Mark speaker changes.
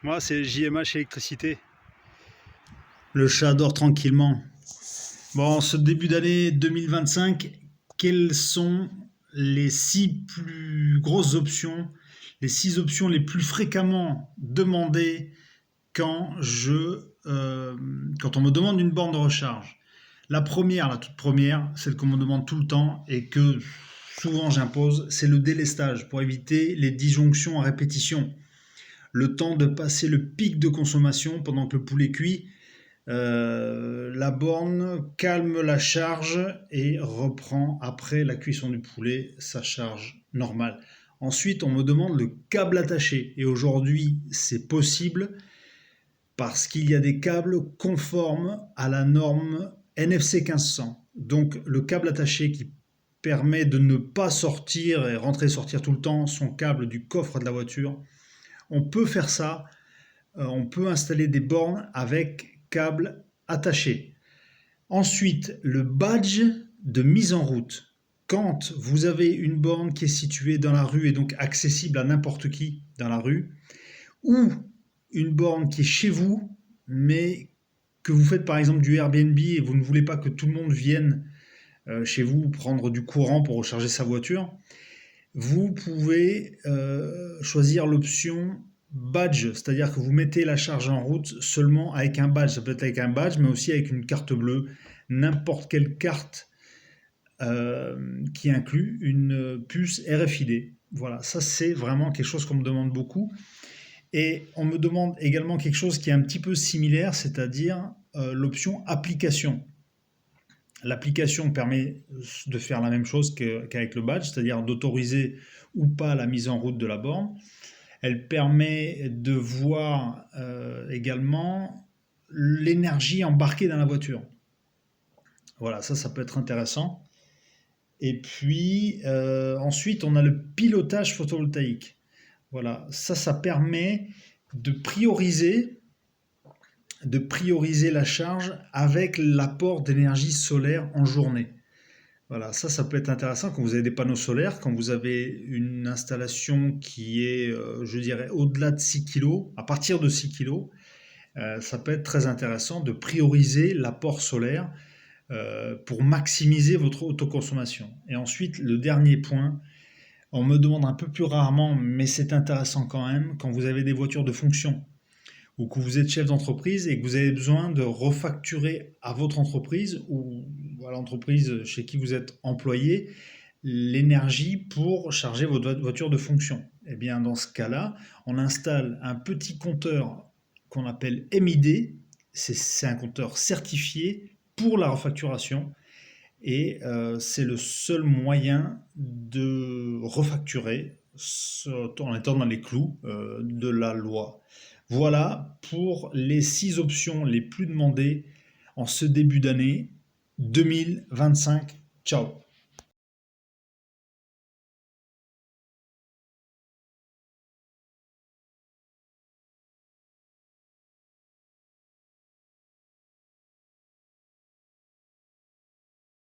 Speaker 1: Moi, c'est JMH Électricité. Le chat dort tranquillement. Bon, ce début d'année 2025, quelles sont les 6 plus grosses options, les 6 options les plus fréquemment demandées quand quand on me demande une borne de recharge? La première, la toute première, celle qu'on me demande tout le temps et que souvent j'impose, c'est le délestage pour éviter les disjonctions à répétition. Le temps de passer le pic de consommation pendant que le poulet cuit. La borne calme la charge et reprend après la cuisson du poulet sa charge normale. Ensuite, on me demande le câble attaché. Et aujourd'hui, c'est possible parce qu'il y a des câbles conformes à la norme NFC 1500. Donc, le câble attaché qui permet de ne pas sortir et rentrer-sortir tout le temps son câble du coffre de la voiture. On peut faire ça. On peut installer des bornes avec câble attaché. Ensuite, le badge de mise en route. Quand vous avez une borne qui est située dans la rue et donc accessible à n'importe qui dans la rue, ou une borne qui est chez vous, mais que vous faites par exemple du Airbnb et vous ne voulez pas que tout le monde vienne chez vous prendre du courant pour recharger sa voiture, vous pouvez choisir l'option badge, c'est-à-dire que vous mettez la charge en route seulement avec un badge. Ça peut être avec un badge, mais aussi avec une carte bleue, n'importe quelle carte qui inclut une puce RFID. Voilà, ça c'est vraiment quelque chose qu'on me demande beaucoup. Et on me demande également quelque chose qui est un petit peu similaire, c'est-à-dire l'option application. L'application permet de faire la même chose qu'avec le badge, c'est-à-dire d'autoriser ou pas la mise en route de la borne. Elle permet de voir également l'énergie embarquée dans la voiture. Voilà, ça peut être intéressant. Et puis ensuite, on a le pilotage photovoltaïque. Voilà, ça permet de prioriser la charge avec l'apport d'énergie solaire en journée. Voilà, ça peut être intéressant quand vous avez des panneaux solaires, quand vous avez une installation qui est, je dirais, au-delà de 6 kg, à partir de 6 kg, ça peut être très intéressant de prioriser l'apport solaire pour maximiser votre autoconsommation. Et ensuite, le dernier point, on me demande un peu plus rarement, mais c'est intéressant quand même, quand vous avez des voitures de fonction ou que vous êtes chef d'entreprise et que vous avez besoin de refacturer à votre entreprise ou à l'entreprise chez qui vous êtes employé l'énergie pour charger votre voiture de fonction. Eh bien, dans ce cas-là, on installe un petit compteur qu'on appelle MID. C'est un compteur certifié pour la refacturation et c'est le seul moyen de refacturer en étant dans les clous de la loi. Voilà pour les 6 options les plus demandées en ce début d'année 2025. Ciao!